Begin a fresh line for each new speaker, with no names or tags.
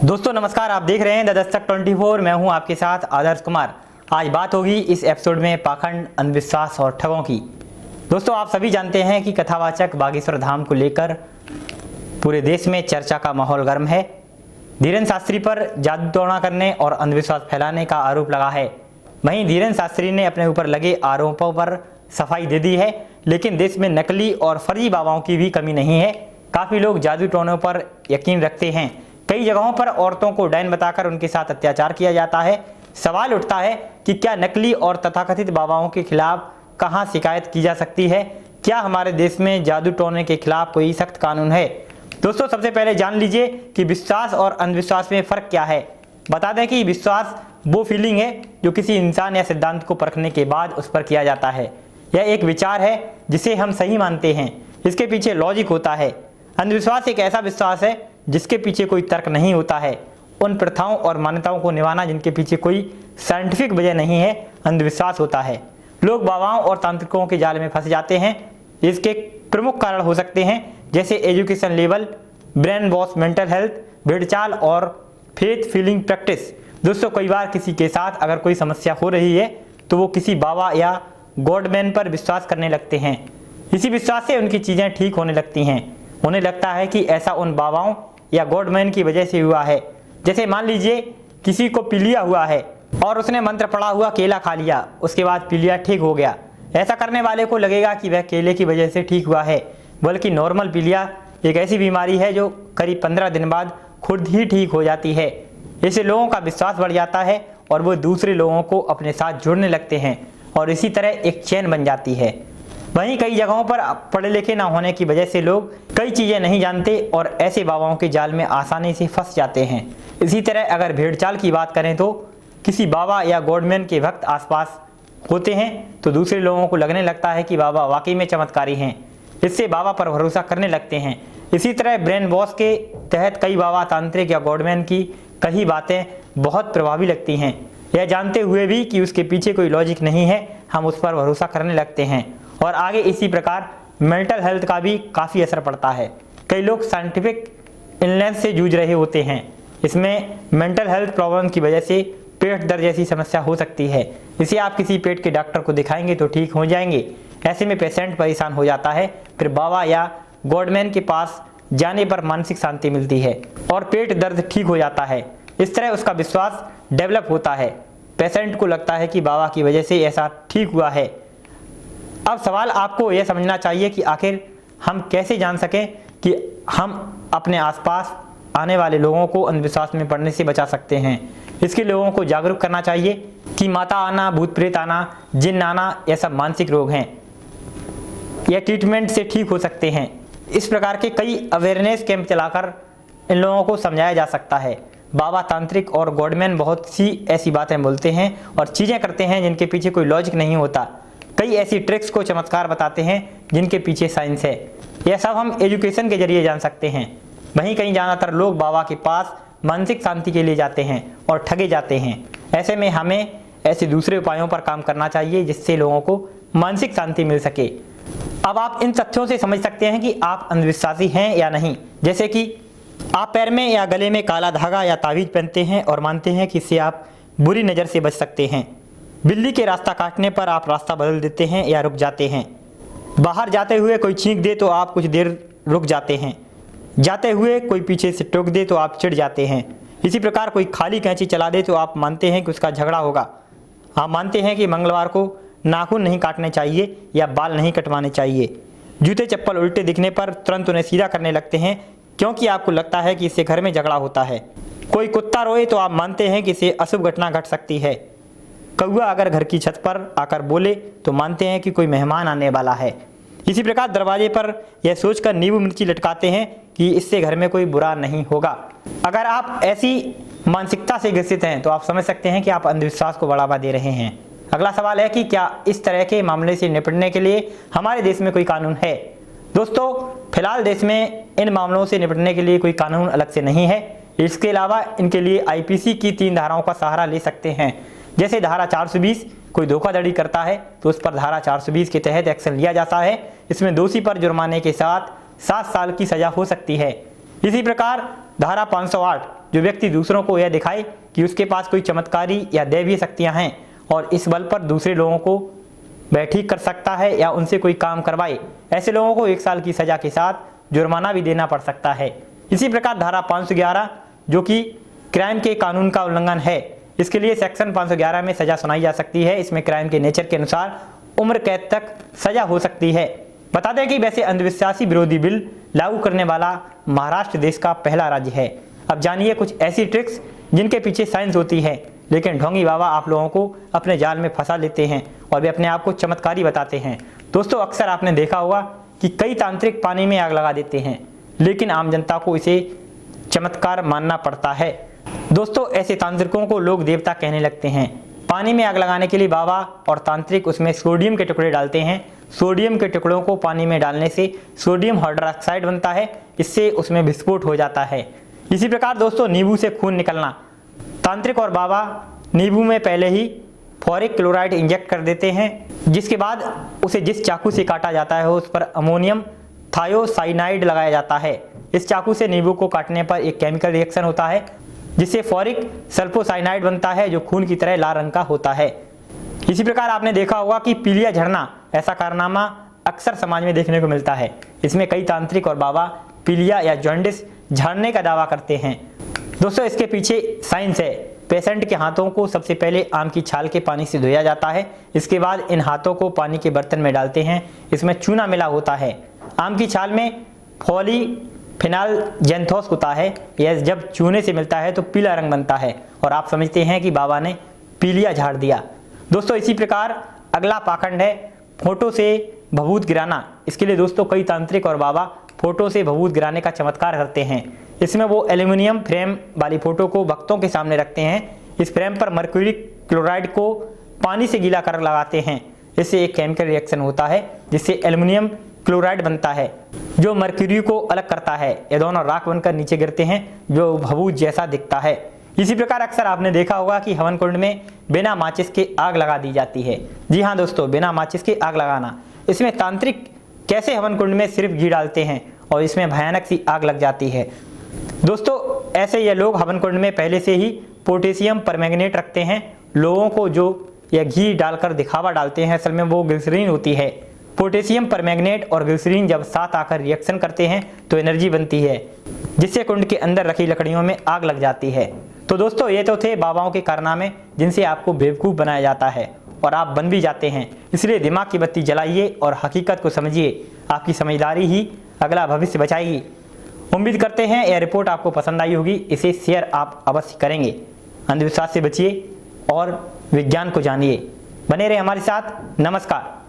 दोस्तों नमस्कार, आप देख रहे हैं द दस्तक 24। मैं हूं आपके साथ आदर्श कुमार। आज बात होगी इस एपिसोड में पाखंड, अंधविश्वास और ठगों की। दोस्तों आप सभी जानते हैं कि कथावाचक बागेश्वर धाम को लेकर पूरे देश में चर्चा का माहौल गर्म है। धीरेन्द्र शास्त्री पर जादू टोना करने और अंधविश्वास फैलाने का आरोप लगा है। वहीं धीरेन्द्र शास्त्री ने अपने ऊपर लगे आरोपों पर सफाई दे दी है, लेकिन देश में नकली और फर्जी बाबाओं की भी कमी नहीं है। काफ़ी लोग जादू टोनों पर यकीन रखते हैं। कई जगहों पर औरतों को डायन बताकर उनके साथ अत्याचार किया जाता है। सवाल उठता है कि क्या नकली और तथाकथित बाबाओं के खिलाफ कहां शिकायत की जा सकती है? क्या हमारे देश में जादू टोने के खिलाफ कोई सख्त कानून है? दोस्तों सबसे पहले जान लीजिए कि विश्वास और अंधविश्वास में फ़र्क क्या है। बता दें कि विश्वास वो फीलिंग है जो किसी इंसान या सिद्धांत को परखने के बाद उस पर किया जाता है। यह एक विचार है जिसे हम सही मानते हैं, इसके पीछे लॉजिक होता है। अंधविश्वास एक ऐसा विश्वास है जिसके पीछे कोई तर्क नहीं होता है, उन प्रथाओं और मान्यताओं को निभाना जिनके पीछे कोई साइंटिफिक वजह नहीं है, अंधविश्वास होता है। लोग बाबाओं और तांत्रिकों के जाल में फंस जाते हैं। इसके प्रमुख कारण हो सकते हैं जैसे education level, brain wash, mental health, भेड़चाल और फेथ फीलिंग प्रैक्टिस। दोस्तों कई बार किसी के साथ अगर कोई समस्या हो रही है तो वो किसी बाबा या गॉडमैन पर विश्वास करने लगते हैं। इसी विश्वास से उनकी चीज़ें ठीक होने लगती हैं। उन्हें लगता है कि ऐसा उन बाबाओं या गॉडमैन की वजह से हुआ है। जैसे मान लीजिए किसी को पीलिया हुआ है और उसने मंत्र पढ़ा हुआ केला खा लिया, उसके बाद पीलिया ठीक हो गया। ऐसा करने वाले को लगेगा कि वह केले की वजह से ठीक हुआ है, बल्कि नॉर्मल पीलिया एक ऐसी बीमारी है जो करीब 15 दिन बाद खुद ही ठीक हो जाती है। इससे लोगों का विश्वास बढ़ जाता है और वो दूसरे लोगों को अपने साथ जुड़ने लगते हैं और इसी तरह एक चेन बन जाती है। वहीं कई जगहों पर पढ़े लिखे ना होने की वजह से लोग कई चीज़ें नहीं जानते और ऐसे बाबाओं के जाल में आसानी से फंस जाते हैं। इसी तरह अगर भेड़चाल की बात करें तो किसी बाबा या गॉडमैन के भक्त आसपास होते हैं तो दूसरे लोगों को लगने लगता है कि बाबा वाकई में चमत्कारी हैं। इससे बाबा पर भरोसा करने लगते हैं। इसी तरह ब्रेन वॉश के तहत कई बाबा, तांत्रिक या गॉडमैन की कई बातें बहुत प्रभावी लगती हैं। यह जानते हुए भी कि उसके पीछे कोई लॉजिक नहीं है, हम उस पर भरोसा करने लगते हैं और आगे इसी प्रकार मेंटल हेल्थ का भी काफ़ी असर पड़ता है। कई लोग साइंटिफिक इलनेस से जूझ रहे होते हैं। इसमें मेंटल हेल्थ प्रॉब्लम की वजह से पेट दर्द जैसी समस्या हो सकती है। इसे आप किसी पेट के डॉक्टर को दिखाएंगे तो ठीक हो जाएंगे। ऐसे में पेशेंट परेशान हो जाता है, फिर बाबा या गॉडमैन के पास जाने पर मानसिक शांति मिलती है और पेट दर्द ठीक हो जाता है। इस तरह उसका विश्वास डेवलप होता है। पेशेंट को लगता है कि बाबा की वजह से ऐसा ठीक हुआ है। अब सवाल आपको यह समझना चाहिए कि आखिर हम कैसे जान सकें कि हम अपने आसपास आने वाले लोगों को अंधविश्वास में पड़ने से बचा सकते हैं। इसके लोगों को जागरूक करना चाहिए कि माता आना, भूत प्रेत आना, जिन्न आना, यह सब मानसिक रोग हैं। यह ट्रीटमेंट से ठीक हो सकते हैं। इस प्रकार के कई अवेयरनेस कैंप चलाकर इन लोगों को समझाया जा सकता है। बाबा, तांत्रिक और गॉडमैन बहुत सी ऐसी बातें बोलते हैं और चीज़ें करते हैं जिनके पीछे कोई लॉजिक नहीं होता। कई ऐसी ट्रिक्स को चमत्कार बताते हैं जिनके पीछे साइंस है। यह सब हम एजुकेशन के जरिए जान सकते हैं। वहीं कहीं ज़्यादातर लोग बाबा के पास मानसिक शांति के लिए जाते हैं और ठगे जाते हैं। ऐसे में हमें ऐसे दूसरे उपायों पर काम करना चाहिए जिससे लोगों को मानसिक शांति मिल सके। अब आप इन तथ्यों से समझ सकते हैं कि आप अंधविश्वासी हैं या नहीं। जैसे कि आप पैर में या गले में काला धागा या ताबीज पहनते हैं और मानते हैं कि इससे आप बुरी नज़र से बच सकते हैं। बिल्ली के रास्ता काटने पर आप रास्ता बदल देते हैं या रुक जाते हैं। बाहर जाते हुए कोई छींक दे तो आप कुछ देर रुक जाते हैं। जाते हुए कोई पीछे से टोक दे तो आप चिढ़ जाते हैं। इसी प्रकार कोई खाली कैंची चला दे तो आप मानते हैं कि उसका झगड़ा होगा। आप मानते हैं कि मंगलवार को नाखून नहीं काटने चाहिए या बाल नहीं कटवाने चाहिए। जूते चप्पल उल्टे दिखने पर तुरंत उन्हें सीधा करने लगते हैं क्योंकि आपको लगता है कि इससे घर में झगड़ा होता है। कोई कुत्ता रोए तो आप मानते हैं कि इससे अशुभ घटना घट सकती है। कौआ अगर घर की छत पर आकर बोले तो मानते हैं कि कोई मेहमान आने वाला है। इसी प्रकार दरवाजे पर यह सोचकर नींबू मिर्ची लटकाते हैं कि इससे घर में कोई बुरा नहीं होगा। अगर आप ऐसी मानसिकता से ग्रसित हैं तो आप समझ सकते हैं कि आप अंधविश्वास को बढ़ावा दे रहे हैं। अगला सवाल है कि क्या इस तरह के मामले से निपटने के लिए हमारे देश में कोई कानून है? दोस्तों फिलहाल देश में इन मामलों से निपटने के लिए कोई कानून अलग से नहीं है। इसके अलावा इनके लिए आईपीसी की 3 धाराओं का सहारा ले सकते हैं। जैसे धारा 420, कोई धोखाधड़ी करता है तो उस पर धारा 420 के तहत एक्शन लिया जाता है। इसमें दोषी पर जुर्माने के साथ 7 साल की सजा हो सकती है। इसी प्रकार धारा 508 जो व्यक्ति दूसरों को यह दिखाए कि उसके पास कोई चमत्कारी या दैवीय शक्तियां हैं और इस बल पर दूसरे लोगों को वह ठीक कर सकता है या उनसे कोई काम करवाए, ऐसे लोगों को 1 साल की सजा के साथ जुर्माना भी देना पड़ सकता है। इसी प्रकार धारा 511 जो कि क्राइम के कानून का उल्लंघन है, इसके लिए सेक्शन 511 में सजा सुनाई जा सकती है। इसमें क्राइम के नेचर के अनुसार उम्र कैद तक सजा हो सकती है। बता दें कि वैसे अंधविश्वासी विरोधी बिल लागू करने वाला महाराष्ट्र देश का पहला राज्य है। अब जानिए कुछ ऐसी ट्रिक्स जिनके पीछे साइंस होती है, लेकिन ढोंगी बाबा आप लोगों को अपने जाल में फंसा लेते हैं और वे अपने आप को चमत्कारी बताते हैं। दोस्तों अक्सर आपने देखा होगा कि कई तांत्रिक पानी में आग लगा देते हैं, लेकिन आम जनता को इसे चमत्कार मानना पड़ता है। दोस्तों ऐसे तांत्रिकों को लोग देवता कहने लगते हैं। पानी में आग लगाने के लिए बाबा और तांत्रिक उसमें सोडियम के टुकड़े डालते हैं। सोडियम के टुकड़ों को पानी में डालने से सोडियम हाइड्रोक्साइड बनता है, इससे उसमें विस्फोट हो जाता है। इसी प्रकार दोस्तों नींबू से खून निकलना, तांत्रिक और बाबा नींबू में पहले ही फॉरिक क्लोराइड इंजेक्ट कर देते हैं, जिसके बाद उसे जिस चाकू से काटा जाता है उस पर अमोनियम थायोसाइनाइड लगाया जाता है। इस चाकू से नींबू को काटने पर एक केमिकल रिएक्शन होता है जिससे फॉरिक सल्फोसाइनाइड बनता है जो खून की तरह लाल रंग का होता है। इसी प्रकार आपने देखा होगा कि पीलिया झड़ना, ऐसा कारनामा अक्सर समाज में देखने को मिलता है। इसमें कई तांत्रिक और बाबा पीलिया या जॉन्डिस झाड़ने का दावा करते हैं। दोस्तों इसके पीछे साइंस है। पेशेंट के हाथों को सबसे पहले आम की छाल के पानी से धोया जाता है। इसके बाद इन हाथों को पानी के बर्तन में डालते हैं। इसमें चूना मिला होता है। आम की छाल में पॉलीफेनॉलजेंथोस होता है। यह जब चूने से मिलता है तो पीला रंग बनता है और आप समझते हैं कि बाबा ने पीलिया झाड़ दिया। दोस्तों इसी प्रकार अगला पाखंड है फोटो से भभूत गिराना। इसके लिए दोस्तों कई तांत्रिक और बाबा फोटो से भभूत गिराने का चमत्कार करते हैं। इसमें वो एल्यूमिनियम फ्रेम वाली फोटो को भक्तों के सामने रखते हैं। इस फ्रेम पर मर्क्यूरी क्लोराइड को पानी से गीला कर लगाते हैं। इससे एक केमिकल रिएक्शन होता है जिससे एल्यूमिनियम क्लोराइड बनता है जो मर्क्यूरी को अलग करता है। ये दोनों राख बनकर नीचे गिरते हैं जो भभूत जैसा दिखता है। इसी प्रकार अक्सर आपने देखा होगा कि हवन कुंड में बिना माचिस के आग लगा दी जाती है। जी हाँ दोस्तों, बिना माचिस के आग लगाना। इसमें तांत्रिक कैसे हवन कुंड में सिर्फ घी डालते हैं और इसमें भयानक सी आग लग जाती है। दोस्तों ऐसे ये लोग हवन कुंड में पहले से ही पोटेशियम परमैंगनेट रखते हैं। लोगों को जो यह घी डालकर दिखावा डालते हैं, असल में वो ग्लिसरीन होती है। पोटेशियम परमैंगनेट और ग्लिसरीन जब साथ आकर रिएक्शन करते हैं तो एनर्जी बनती है जिससे कुंड के अंदर रखी लकड़ियों में आग लग जाती है। तो दोस्तों ये तो थे बाबाओं के कारनामे जिनसे आपको बेवकूफ़ बनाया जाता है और आप बन भी जाते हैं। इसलिए दिमाग की बत्ती जलाइए और हकीकत को समझिए। आपकी समझदारी ही अगला भविष्य बचाएगी। उम्मीद करते हैं यह रिपोर्ट आपको पसंद आई होगी। इसे शेयर आप अवश्य करेंगे। अंधविश्वास से बचिए और विज्ञान को जानिए। बने रहे हमारे साथ। नमस्कार।